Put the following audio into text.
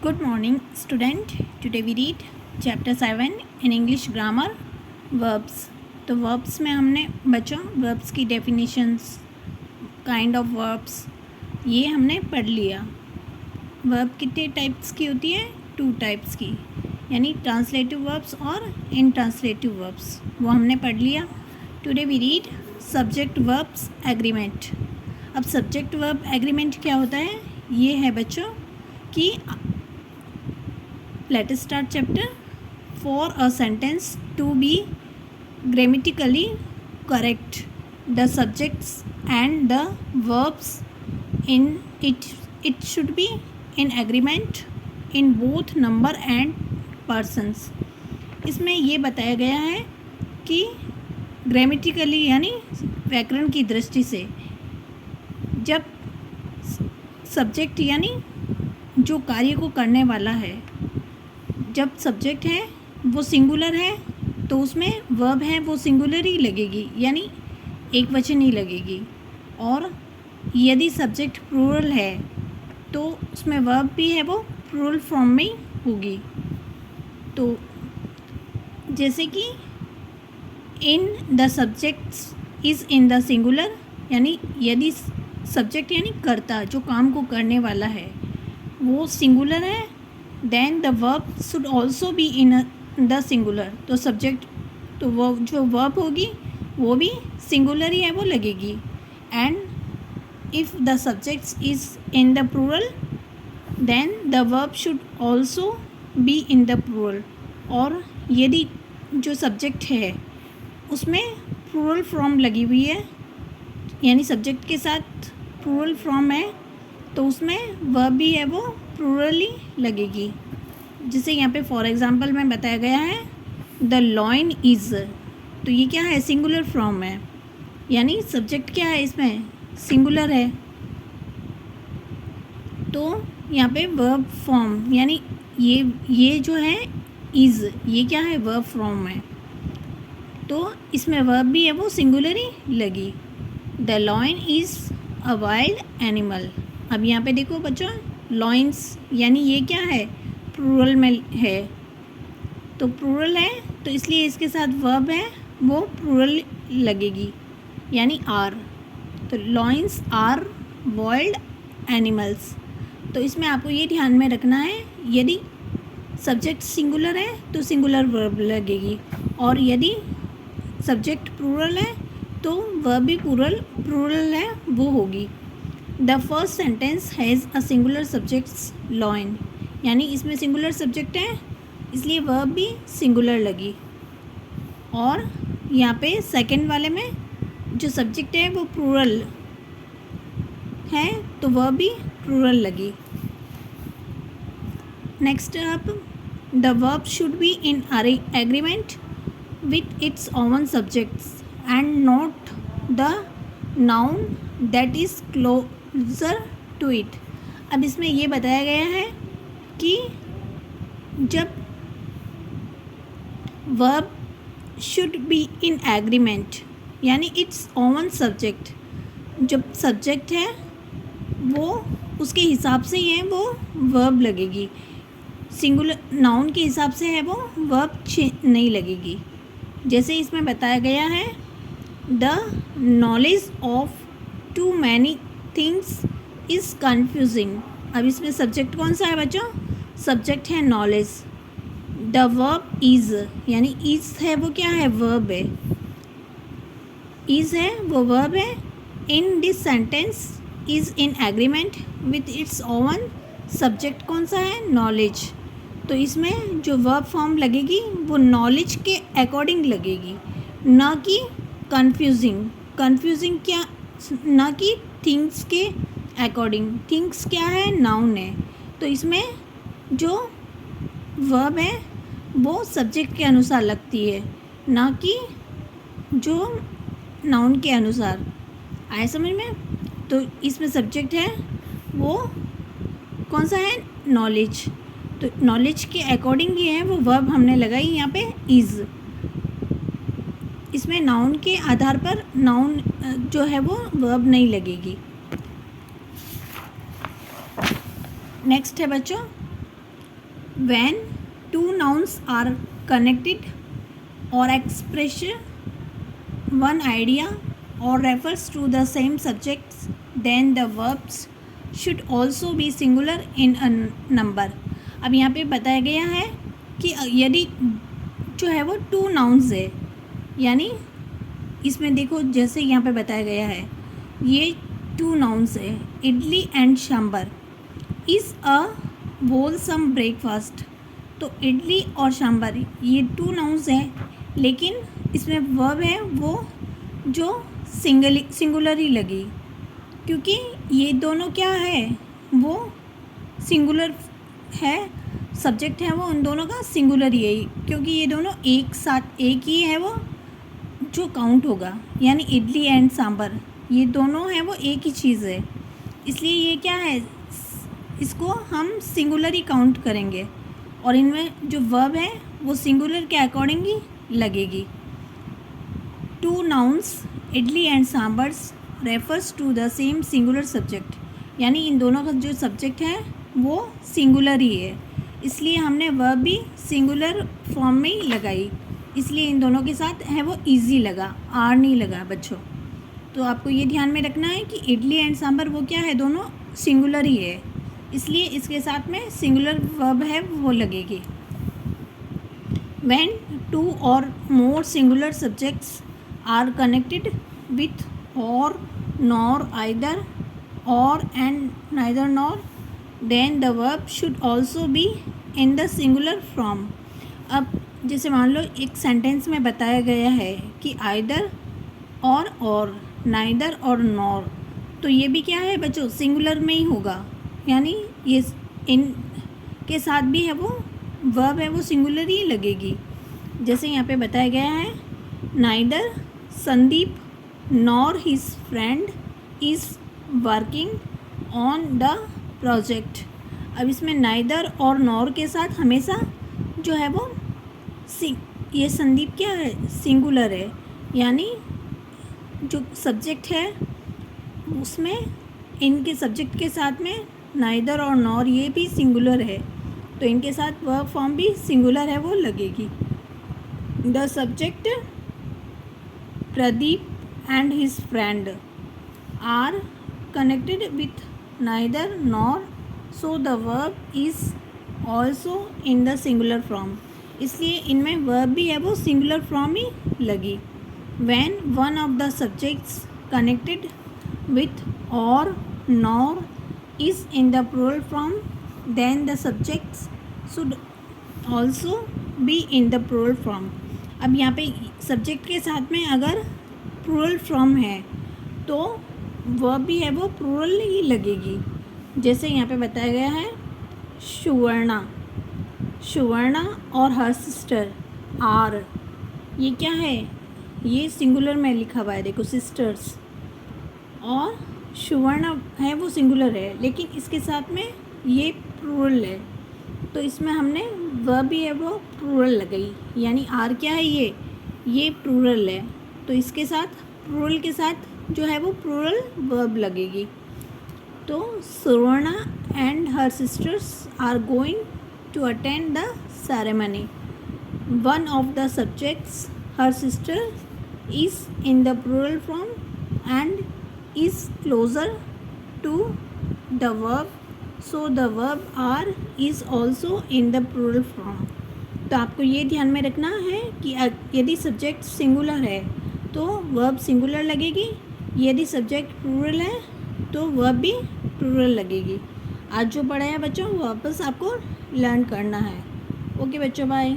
Good morning, student. Today we read chapter 7 in English grammar verbs. तो verbs में हमने बच्चों verbs की definitions, kind of verbs ये हमने पढ़ लिया. verb कितने types की होती है? 2 types की, यानी translative verbs और intranslative verbs वो हमने पढ़ लिया. Today we read subject verbs agreement. अब subject verb agreement क्या होता है? ये है बच्चों कि let us start chapter. For a sentence to be grammatically correct, the subjects and the verbs in it should be in agreement in both number and persons. इसमें ये बताया गया है कि ग्रामेटिकली यानी व्याकरण की दृष्टि से जब सब्जेक्ट यानी जो कार्य को करने वाला है, जब सब्जेक्ट है वो सिंगुलर है तो उसमें वर्ब है वो सिंगुलर ही लगेगी, यानी एक वचन ही लगेगी. और यदि सब्जेक्ट प्लूरल है तो उसमें वर्ब भी है वो प्लूरल फॉर्म में होगी. तो जैसे कि in the subjects is in the singular, यानी यदि सब्जेक्ट यानी कर्ता जो काम को करने वाला है वो सिंगुलर है, then the verb should also be in the singular. तो सब्जेक्ट तो वो जो वर्ब होगी वो भी सिंगुलर ही है वो लगेगी. And if the subject is in the plural then the verb should also be in the plural. और यदि जो सब्जेक्ट है उसमें प्लूरल फॉर्म लगी हुई है, यानी सब्जेक्ट के साथ प्लूरल फॉर्म है तो उसमें वर्ब भी है वो प्लूरल ही लगेगी. जैसे यहाँ पे फॉर एग्जांपल में बताया गया है द लॉइन इज़, तो ये क्या है? सिंगुलर फॉर्म है, यानी सब्जेक्ट क्या है इसमें? सिंगुलर है. तो यहाँ पे वर्ब फॉर्म यानी ये जो है इज़, ये क्या है? वर्ब फॉर्म है, तो इसमें वर्ब भी है वो सिंगुलर ही लगी. The lion is a wild animal. अब यहाँ पे देखो बच्चों, लॉइन्स यानी ये क्या है? प्लूरल में है, तो प्लूरल है तो इसलिए इसके साथ वर्ब है वो प्लूरल लगेगी, यानी आर. तो लॉइन्स आर वाइल्ड एनिमल्स. तो इसमें आपको ये ध्यान में रखना है, यदि सब्जेक्ट सिंगुलर है तो सिंगुलर वर्ब लगेगी, और यदि सब्जेक्ट प्लूरल है तो वर्ब भी प्लूरल है वो होगी. The first sentence has a singular subjects lion, यानी इसमें सिंगुलर सब्जेक्ट है इसलिए वर्ब भी सिंगुलर लगी. और यहाँ पे सेकंड वाले में जो सब्जेक्ट है वो प्लूरल है तो वर्ब भी प्लूरल लगी. Next up, the verb should be in agreement with its own subjects and not the noun that is closer to it. अब इसमें ये बताया गया है कि जब verb should be in agreement यानी इट्स ओवन सब्जेक्ट, जब सब्जेक्ट है वो उसके हिसाब से ही है वो वर्ब लगेगी, सिंगुलर नाउन के हिसाब से है वो वर्ब नहीं लगेगी. जैसे इसमें बताया गया है the knowledge of too many things is confusing. अब इसमें सब्जेक्ट कौन सा है बच्चों? सब्जेक्ट है नॉलेज. द वर्ब इज़, यानी इज़ है वो क्या है? वर्ब है. इज़ है वो वर्ब है. In this sentence is in agreement with its own subject कौन सा है? नॉलेज. तो इसमें जो वर्ब फॉर्म लगेगी वो नॉलेज के अकॉर्डिंग लगेगी, ना कि कन्फ्यूजिंग. कन्फ्यूजिंग क्या? ना कि थिंग्स के अकॉर्डिंग. थिंग्स क्या है? नाउन है, तो इसमें जो वर्ब है वो सब्जेक्ट के अनुसार लगती है, ना कि जो नाउन के अनुसार. आए समझ में? तो इसमें सब्जेक्ट है वो कौन सा है? नॉलेज. तो नॉलेज के अकॉर्डिंग ही है वो वर्ब हमने लगाई यहाँ पे इज़. इसमें नाउन के आधार पर नाउन जो है वो वर्ब नहीं लगेगी. नेक्स्ट है बच्चों When two nouns are connected or express one idea or refers to the same subjects, then the verbs should also be singular in a number. अब यहाँ पे बताया गया है कि यदि जो है वो टू नाउन्स है, यानी इसमें देखो जैसे यहाँ पे बताया गया है ये टू नाउन्स है, idli and sambar is a wholesome breakfast. तो इडली और सांभर ये टू नाउन्स हैं, लेकिन इसमें वर्ब है वो जो सिंगुलर ही लगी, क्योंकि ये दोनों क्या है वो सिंगुलर है, सब्जेक्ट है वो उन दोनों का सिंगुलर ही है, क्योंकि ये दोनों एक साथ एक ही है वो जो काउंट होगा, यानी इडली एंड सांभर ये दोनों हैं वो एक ही चीज़ है, इसलिए ये क्या है इसको हम सिंगुलर ही काउंट करेंगे और इनमें जो वर्ब है वो सिंगुलर के अकॉर्डिंगली लगेगी। Two nouns idli and sambars refers to the same singular subject, यानी इन दोनों का जो सब्जेक्ट है वो सिंगुलर ही है, इसलिए हमने वर्ब भी सिंगुलर फॉर्म में ही लगाई, इसलिए इन दोनों के साथ है वो इजी लगा, आर नहीं लगा बच्चों। तो आपको ये ध्यान में रखना है कि इडली एंड सांभर वो क्या है दोनों सिंगुलर ही है, इसलिए इसके साथ में सिंगुलर वर्ब है वो लगेगी। When two or more singular subjects are connected with or nor either or and neither nor, then the verb should also be in the singular form। अब जैसे मान लो एक सेंटेंस में बताया गया है कि आइदर और नाइदर और नॉर, तो ये भी क्या है बच्चों सिंगुलर में ही होगा, यानी ये इन के साथ भी है वो वर्ब है वो सिंगुलर ही लगेगी। जैसे यहाँ पे बताया गया है neither Sandeep nor his friend is working on the project. अब इसमें नाइदर और नॉर के साथ हमेशा जो है वो ये संदीप क्या है सिंगुलर है, यानी जो सब्जेक्ट है उसमें इनके सब्जेक्ट के साथ में नाइदर और नॉर ये भी सिंगुलर है, तो इनके साथ वर्ब फॉर्म भी सिंगुलर है वो लगेगी। The subject Pradeep and his friend are connected with neither nor, so the verb is also in the singular form, इसलिए इनमें वर्ब भी है वो सिंगुलर फॉर्म ही लगी। When one of the subjects connected with or nor is in the plural form, then the subjects should also be in the plural form। अब यहाँ पे subject के साथ में अगर प्लूरल फॉर्म है तो वर्ब भी है वो प्लूरल ही लगेगी। जैसे यहाँ पे बताया गया है सुवर्णा और हर सिस्टर आर, ये क्या है ये सिंगुलर में लिखा हुआ है देखो सिस्टर्स, और सुवर्णा है वो सिंगुलर है, लेकिन इसके साथ में ये प्लूरल है, तो इसमें हमने वर्ब भी है वो प्लूरल लगाई, यानी आर क्या है ये प्लूरल है, तो इसके साथ प्लूरल के साथ जो है वो प्लूरल वर्ब लगेगी। तो Suvarna and her sisters are going to attend the ceremony. One of the subjects her sister is in the plural form and is closer to the verb, so the verb are is also in the plural form। तो आपको ये ध्यान में रखना है कि यदि subject singular है तो वर्ब सिंगुलर लगेगी, यदि सब्जेक्ट प्लूरल है तो वर्ब भी प्लूरल लगेगी। आज जो पढ़ा है बच्चों वापस आपको लर्न करना है। ओके बच्चों, बाय।